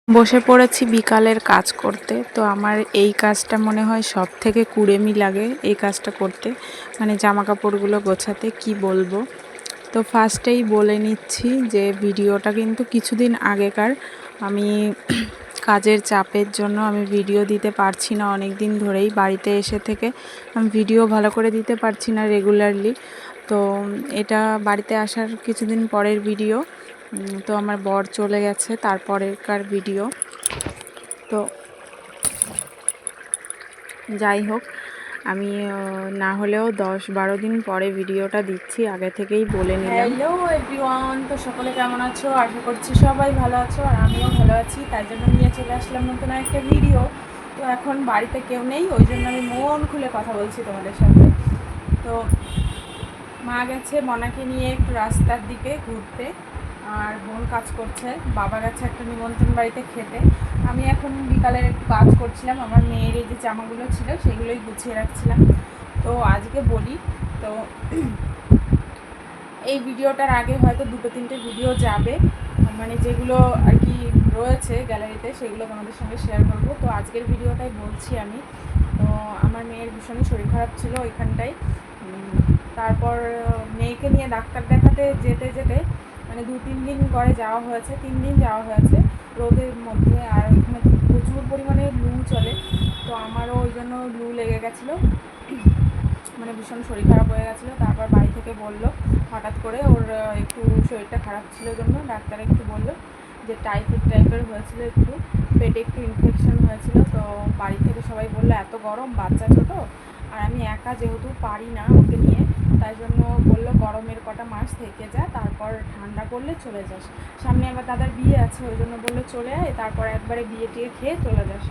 বসে পড়েছি বিকালের কাজ করতে। তো আমার এই কাজটা মনে হয় সব থেকে কুড়েমি লাগে এই কাজটা করতে, মানে জামা কাপড়গুলো গোছাতে। কি বলবো, তো ফার্স্টেই বলে নিচ্ছি যে ভিডিওটা কিন্তু কিছুদিন আগেকার। আমি কাজের চাপের জন্য আমি ভিডিও দিতে পারছি না, অনেক দিন ধরেই বাড়িতে এসে থেকে আমি ভিডিও ভালো করে দিতে পারছি না রেগুলারলি। তো এটা বাড়িতে আসার কিছুদিন পরের ভিডিও। তো আমার বর চলে গেছে তারপরেরকার ভিডিও। তো যাই হোক, আমি না হলেও 10-12 দিন পরে ভিডিওটা দিচ্ছি, আগে থেকেই বলে নিলাম। হ্যালো এভরিওয়ান, তো সকলে কেমন আছো? আশা করছি সবাই ভালো আছো, আর আমিও ভালো আছি। তাই জন্য নিয়ে চলে আসলাম নতুন একটা ভিডিও। তো এখন বাড়িতে কেউ নেই, ওই জন্য আমি মন খুলে কথা বলছি তোমাদের সাথে। তো মা গেছে মনাকে নিয়ে একটু রাস্তার দিকে ঘুরতে, আর বোন কাজ করছে, বাবা গেছে একটা নিমন্ত্রণ বাড়িতে খেতে। আমি এখন বিকালের একটু কাজ করছিলাম, আমার মেয়ের এই যে জামাগুলো ছিল সেগুলোই গুছিয়ে রাখছিলাম। তো আজকে বলি, তো এই ভিডিওটার আগে হয়তো 2-3টে ভিডিও যাবে, মানে যেগুলো আর কি রয়েছে গ্যালারিতে সেগুলো তোমাদের সঙ্গে শেয়ার করব। তো আজকের ভিডিওটাই বলছি আমি। তো আমার মেয়ের ভীষণই শরীর খারাপ ছিল ওইখানটায়। তারপর মেয়েকে নিয়ে ডাক্তার দেখাতে যেতে যেতে মানে 2-3 দিন করে যাওয়া হয়েছে, 3 দিন যাওয়া হয়েছে রোদের মধ্যে। আর ওইখানে প্রচুর পরিমাণে লু চলে, তো আমারও ওই জন্য লু লেগে গেছিলো, মানে ভীষণ শরীর খারাপ হয়ে গেছিলো। তারপর বাড়ি থেকে বললো হঠাৎ করে ওর একটু শরীরটা খারাপ ছিল জন্য ডাক্তার একটু বললো যে টাইফয়েড টাইপের হয়েছিল, একটু পেটে একটু ইনফেকশন হয়েছিল। তো বাড়ি থেকে সবাই বললো এত গরম, বাচ্চা ছোটো, আর আমি একা যেহেতু পারি না ওকে নিয়ে, তাই জন্য বললো গরমের কটা মাস থেকে যা, তারপর ঠান্ডা পড়লে চলে যাস। সামনে আবার দাদার বিয়ে আছে, ওই জন্য বললো চলে আয়, তারপর একবারে বিয়ে টিয়ে খেয়ে চলে যাস।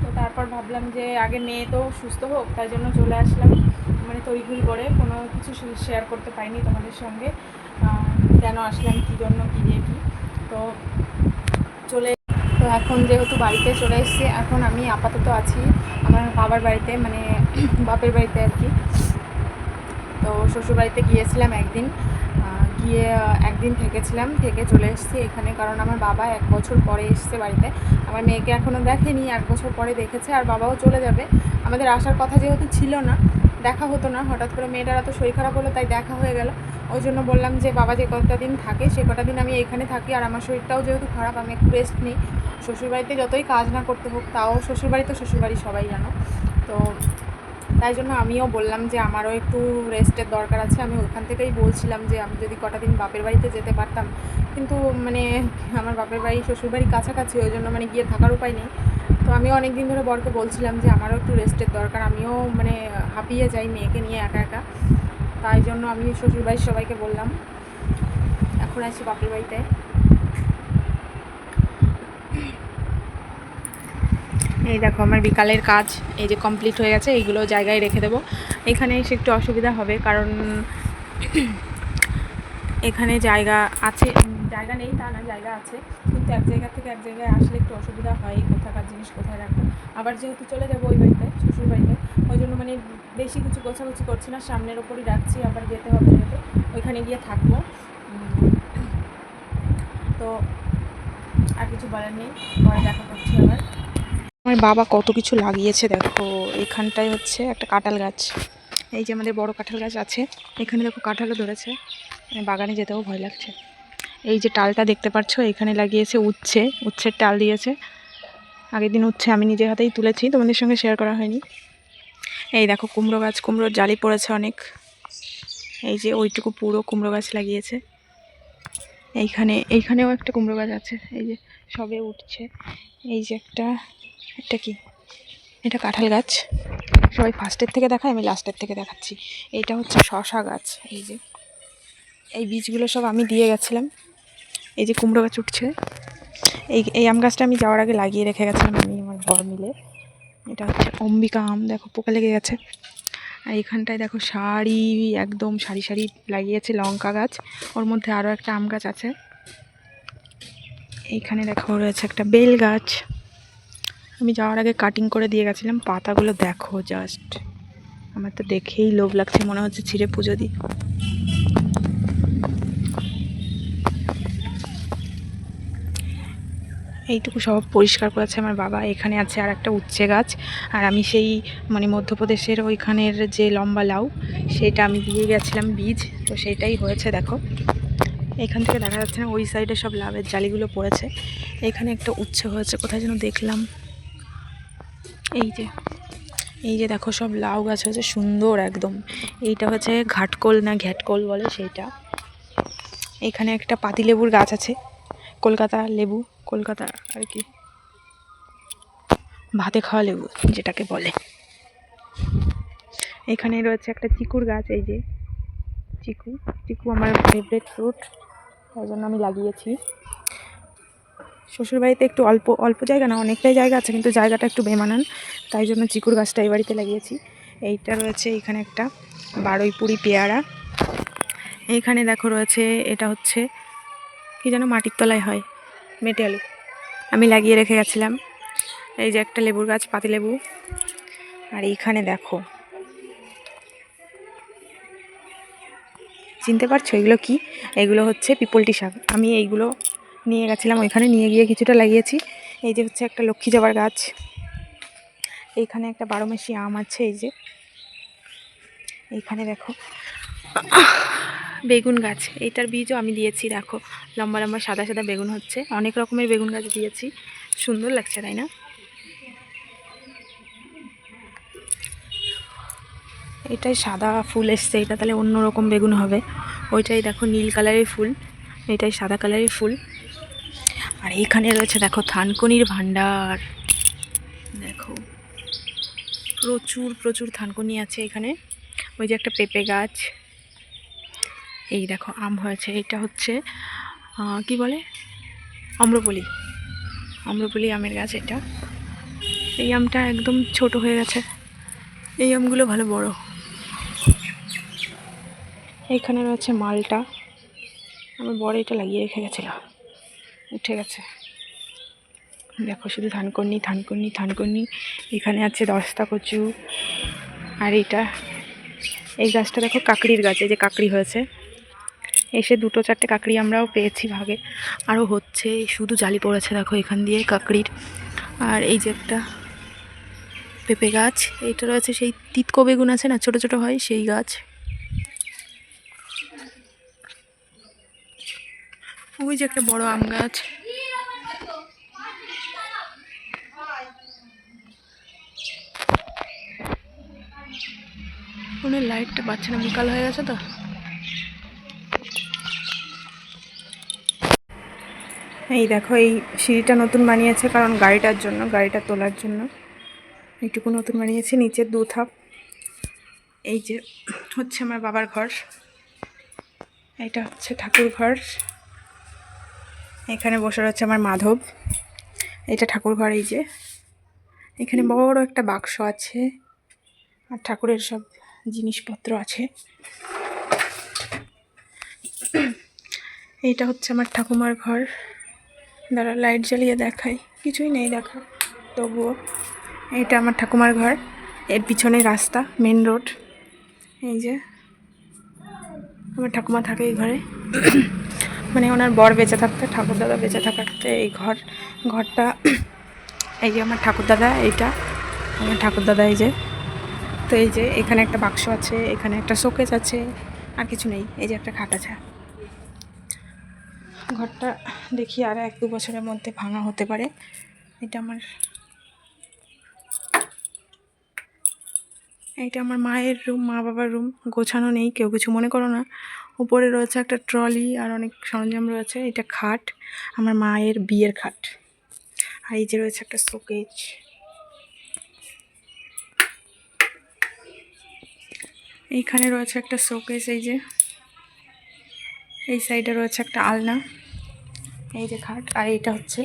তো তারপর ভাবলাম যে আগে মেয়ে তো সুস্থ হোক, তাই জন্য চলে আসলাম, মানে তড়িঘড়ি করে কোনো কিছু শেয়ার করতে পারিনি তোমাদের সঙ্গে, কেন আসলাম, কী জন্য, কী দিয়ে কী। তো তো এখন যেহেতু বাড়িতে চলে এসেছি, এখন আমি আপাতত আছি আমার বাবার বাড়িতে, মানে বাপের বাড়িতে আর কি। তো শ্বশুরবাড়িতে গিয়েছিলাম একদিন, গিয়ে একদিন থেকেছিলাম, থেকে চলে এসেছি এখানে, কারণ আমার বাবা 1 বছর পরে এসছে বাড়িতে। আমার মেয়েকে এখনও দেখেনি, 1 বছর পরে দেখেছে, আর বাবাও চলে যাবে। আমাদের আসার কথা যেহেতু ছিল না, দেখা হতো না, হঠাৎ করে মেয়েটার এত শরীর খারাপ হলো, তাই দেখা হয়ে গেল। ওই জন্য বললাম যে বাবা যে কটা দিন থাকে সে কটা দিন আমি এখানে থাকি, আর আমার শরীরটাও যেহেতু খারাপ আমি একটু রেস্ট নিই। শ্বশুরবাড়িতে যতই কাজ না করতে হোক, তাও শ্বশুরবাড়ি তো শ্বশুরবাড়ি, সবাই জানো। তো তাই জন্য আমিও বললাম যে আমারও একটু রেস্টের দরকার আছে। আমি ওখান থেকেই বলছিলাম যে আমি যদি কটা দিন বাপের বাড়িতে যেতে পারতাম, কিন্তু মানে আমার বাপের বাড়ি শ্বশুরবাড়ি কাছাকাছি, ওই জন্য মানে গিয়ে থাকার উপায় নেই। তো আমিও অনেক দিন ধরে বরকে বলছিলাম যে আমারও একটু রেস্টের দরকার, আমিও মানে হাঁপিয়ে যাই মেয়েকে নিয়ে একা একা। তাই জন্য আমি শ্বশুরবাড়ির সবাইকে বললাম এখন আছি বাপের বাড়িতে। এই দেখো আমার বিকালের কাজ এই যে কমপ্লিট হয়ে গেছে, এইগুলো জায়গায় রেখে দেবো। এখানে এসে একটু অসুবিধা হবে, কারণ এখানে জায়গা আছে, জায়গা নেই তা না, জায়গা আছে, কিন্তু এক জায়গা থেকে এক জায়গায় আসলে একটু অসুবিধা হয়, কোথাকার জিনিস কোথায় রাখবো। আবার যেহেতু চলে যাবো ওই বাড়িতে, শ্বশুর বাড়িতে, ওই জন্য মানে বেশি কিছু গোছাগুছি করছি না, সামনের ওপরই রাখছি, আবার যেতে হবে যেহেতু ওইখানে গিয়ে থাকবো। তো আর কিছু বলার নেই, পরে দেখা করছি আবার। আমার বাবা কত কিছু লাগিয়েছে দেখো, এখানটায় হচ্ছে একটা কাঁঠাল গাছ, এই যে আমাদের বড় কাঁঠাল গাছ আছে, এখানে দেখো কাঁঠালও ধরেছে, বাগানে যেতেও ভয় লাগছে। এই যে টালটা দেখতে পাচ্ছ, এখানে লাগিয়েছে উচ্ছের টাল দিয়েছে। আগের দিন উচ্ছে আমি নিজে হাতেই তুলেছি, তোমাদের সঙ্গে শেয়ার করা হয়নি। এই দেখো কুমড়ো গাছ, কুমড়োর জালি পড়েছে অনেক, এই যে ওইটুকু পুরো কুমড়ো গাছ লাগিয়েছে। এইখানেও একটা কুমড়ো গাছ আছে, এই যে সবে উঠছে। এই যে এটা কি, এটা কাঁঠাল গাছ। সবাই ফার্স্টের থেকে দেখায়, আমি লাস্টের থেকে দেখাচ্ছি। এইটা হচ্ছে শশা গাছ, এই যে এই বীজগুলো সব আমি দিয়ে গেছিলাম। এই যে কুমড়ো গাছ উঠছে, এই আম গাছটা আমি যাওয়ার আগে লাগিয়ে রেখে গেছিলাম আমি আমার বর মিলে। এটা হচ্ছে অম্বিকা আম, দেখো পোকা লেগে গেছে। আর এখানটায় দেখো একদম সারি সারি লাগিয়েছে লঙ্কা গাছ, ওর মধ্যে আরও একটা আম গাছ আছে। এইখানে দেখো রয়েছে একটা বেল গাছ, আমি যাওয়ার আগে কাটিং করে দিয়ে গেছিলাম। পাতাগুলো দেখো জাস্ট, আমার তো দেখেই লোভ লাগছে, মনে হচ্ছে ছিঁড়ে পুজো দিই। এইটুকু সব পরিষ্কার করেছে আমার বাবা। এখানে আছে আর একটা উচ্ছে গাছ, আর আমি সেই মানে মধ্যপ্রদেশের ওইখানের যে লম্বা লাউ সেটা আমি দিয়ে গেছিলাম বীজ, তো সেটাই হয়েছে দেখো। এখান থেকে দেখা যাচ্ছে না, ওই সাইডে সব লাউয়ের জালিগুলো পড়েছে। এখানে একটা উচ্ছে হয়েছে, কোথায় যেন দেখলাম, এই যে দেখো সব লাউ গাছ হয়েছে সুন্দর একদম। এইটা হচ্ছে ঘাটকোল না ঘ্যাটকোল বলে সেইটা। এখানে একটা পাতিলেবুর গাছ আছে, কলকাতা লেবু, কলকাতা আর কি ভাতে খাওয়া লেবু যেটাকে বলে। এখানে রয়েছে একটা চিকুর গাছ, এই যে চিকু, চিকু আমার ফেভারিট ফ্রুট, তাই জন্য আমি লাগিয়েছি। শ্বশুরবাড়িতে একটু অল্প অল্প জায়গা না, অনেকটাই জায়গা আছে, কিন্তু জায়গাটা একটু বেমানান, তাই জন্য চিকুর গাছটা এই বাড়িতে লাগিয়েছি। এইটা রয়েছে এখানে একটা বারুইপুরি পেয়ারা। এইখানে দেখো রয়েছে, এটা হচ্ছে কি যেন মাটির তলায় হয়, মেটে আলু, আমি লাগিয়ে রেখে গেছিলাম। এই যে একটা লেবুর গাছ, পাতিলেবু। আর এইখানে দেখো, চিনতে পারছো এগুলো কি? এগুলো হচ্ছে পিপলটি শাক। আমি এইগুলো নিয়ে গেছিলাম ওইখানে, নিয়ে গিয়ে কিছুটা লাগিয়েছি। এই যে হচ্ছে একটা লক্ষ্মী জবার গাছ। এইখানে একটা বারোমাসি আম আছে। এই যে এইখানে দেখো বেগুন গাছ, এইটার বীজও আমি দিয়েছি। দেখো লম্বা লম্বা সাদা সাদা বেগুন হচ্ছে, অনেক রকমের বেগুন গাছ দিয়েছি, সুন্দর লাগছে তাই না? এটাই সাদা ফুল এসছে, এটা তাহলে অন্য রকম বেগুন হবে। ওইটাই দেখো নীল কালারের ফুল, এটাই সাদা কালারের ফুল। আর এইখানে রয়েছে দেখো থানকুনির ভান্ডার, দেখো প্রচুর প্রচুর থানকুনি আছে এখানে। ওই যে একটা পেঁপে গাছ, এই দেখো আম হয়েছে। এটা হচ্ছে কি বলে, আম্রপলি, আম্রপলি আমের গাছ এটা। এই আমটা একদম ছোট হয়ে গেছে, এই আমগুলো ভালো বড়। এইখানে রয়েছে মালটা, আমার বড় এটা লাগিয়ে রেখে গেছিল, উঠে গেছে। দেখো শুধু থানকুনি থানকুনি থানকুনি। এখানে আছে দস্তা কচু। আর এই গাছটা দেখো কাকড়ির গাছ, এই যে কাকড়ি হয়েছে, এসে দুটো চারটে কাকড়ি আমরাও পেয়েছি ভাগে, আরও হচ্ছে, শুধু জালি পড়েছে দেখো এখান দিয়ে কাকড়ির। আর এই যে একটা পেঁপে গাছ, এইটা রয়েছে সেই তিতকো বেগুন আছে না, ছোট ছোট হয় সেই গাছ। ওই যে একটা বড় আম গাছ। ফোনের লাইটটা পাচ্ছে না, বিকাল হয়ে গেছে তো। এই দেখো এই সিঁড়িটা নতুন বানিয়েছে, কারণ গাড়িটার জন্য, গাড়িটা তোলার জন্য এইটুকু নতুন বানিয়েছে, নিচের 2 ধাপ। এই যে হচ্ছে আমার বাবার ঘর, এটা হচ্ছে ঠাকুর ঘর। এখানে বসে রয়েছে আমার মাধব, এটা ঠাকুর ঘর। এই যে এখানে বড় একটা বাক্স আছে, আর ঠাকুরের সব জিনিসপত্র আছে। এইটা হচ্ছে আমার ঠাকুমার ঘর। দাঁড়া লাইট জ্বালিয়ে দেখাই, কিছুই নেই দেখা তবুও। এটা আমার ঠাকুমার ঘর, এর পিছনে রাস্তা, মেন রোড। এই যে আমার ঠাকুমা থাকে এই ঘরে, মানে ওনার বর বেঁচে থাকতে, ঠাকুরদাদা বেঁচে থাকতে এই ঘরটা। এই যে আমার ঠাকুরদাদা, এইটা আমার ঠাকুরদাদা। এই যে, তো এই যে এখানে একটা বাক্স আছে, এখানে একটা শোকেস আছে, আর কিছু নেই। এই যে একটা খাট আছে। ঘরটা দেখি আর 1-2 বছরের মধ্যে ভাঙা হতে পারে। এইটা আমার মায়ের রুম, মা বাবার রুম, গোছানো নেই, কেউ কিছু মনে করো না। উপরে রয়েছে একটা ট্রলি আর অনেক সরঞ্জাম রয়েছে। এটা খাট, আমার মায়ের বিয়ের খাট। আর এই যে রয়েছে একটা শোকেজ। এইখানে রয়েছে একটা শোকেস, এই যে এই সাইডে রয়েছে একটা আলনা। এই যে খাট। আর এইটা হচ্ছে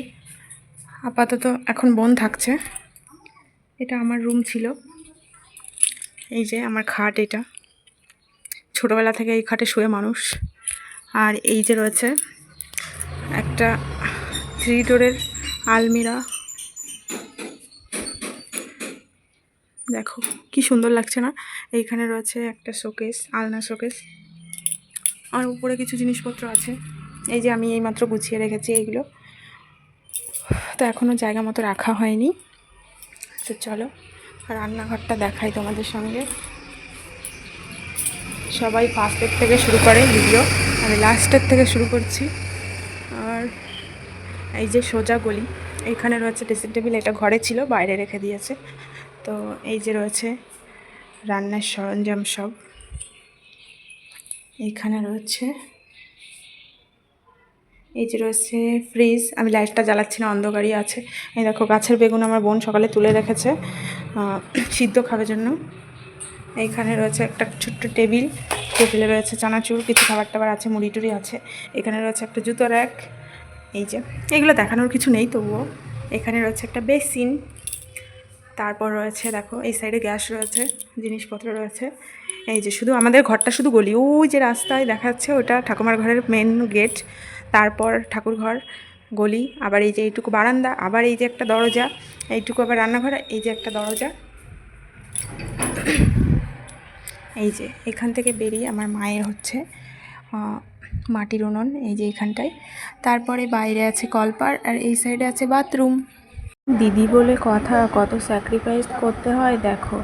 আপাতত এখন বন্ধ থাকছে, এটা আমার রুম ছিল। এই যে আমার খাট, এটা ছোটোবেলা থেকে এই খাটে শুয়ে মানুষ। আর এই যে রয়েছে একটা 3 ডোরের আলমিরা, দেখো কি সুন্দর লাগছে না? এইখানে রয়েছে একটা শোকেস, আলনা শোকেস, আর উপরে কিছু জিনিসপত্র আছে। এই যে আমি এইমাত্র গুছিয়ে রেখেছি এইগুলো। তো এখনও জায়গা মতো রাখা হয়নি। তো চলো রান্নাঘরটা দেখাই তোমাদের সঙ্গে। সবাই ফার্স্টের থেকে শুরু করে ভিডিও, আমি লাস্টের থেকে শুরু করছি। আর এই যে সোজা গলি, এইখানে রয়েছে ড্রেসিং টেবিল, এটা ঘরে ছিল বাইরে রেখে দিয়েছে। তো এই যে রয়েছে রান্নার সরঞ্জাম সব এইখানে রয়েছে। এই যে রয়েছে ফ্রিজ, আমি লাইটটা জ্বালাচ্ছি না, অন্ধকারই আছে। এই দেখো গাছের বেগুন আমার বোন সকালে তুলে রেখেছে সিদ্ধ খাওয়ার জন্য। এইখানে রয়েছে একটা ছোট্ট টেবিলে রয়েছে চানাচুর, কিছু খাবার টাবার আছে, মুড়ি টুড়ি আছে। এখানে রয়েছে একটা জুতো র্যাক। এই যে এগুলো দেখানোর কিছু নেই তবুও। এখানে রয়েছে একটা বেসিন, তারপর রয়েছে দেখো এই সাইডে গ্যাস রয়েছে, জিনিসপত্র রয়েছে। এই যে শুধু আমাদের ঘরটা শুধু গলি, ওই যে রাস্তায় দেখা যাচ্ছে ওটা ঠাকুমার ঘরের মেন গেট, তারপর ঠাকুর ঘর, গলি, আবার এই যে এইটুকু বারান্দা, আবার এই যে একটা দরজা, এইটুকু আবার রান্নাঘর, এই যে একটা দরজা। এই যে এখান থেকে বেরিয়ে আমার মায়ের হচ্ছে মাটির উনুন, এই যে এখানটায়। তারপরে বাইরে আছে কলপার, আর এই সাইডে আছে বাথরুম। দিদি বলে কথা, কত স্যাক্রিফাইস করতে হয় দেখো।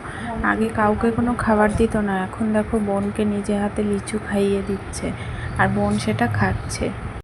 আগে কাউকে কোনো খাবার দিত না, এখন দেখো বোনকে নিজে হাতে লিচু খাইয়ে দিচ্ছে, আর বোন সেটা খাচ্ছে।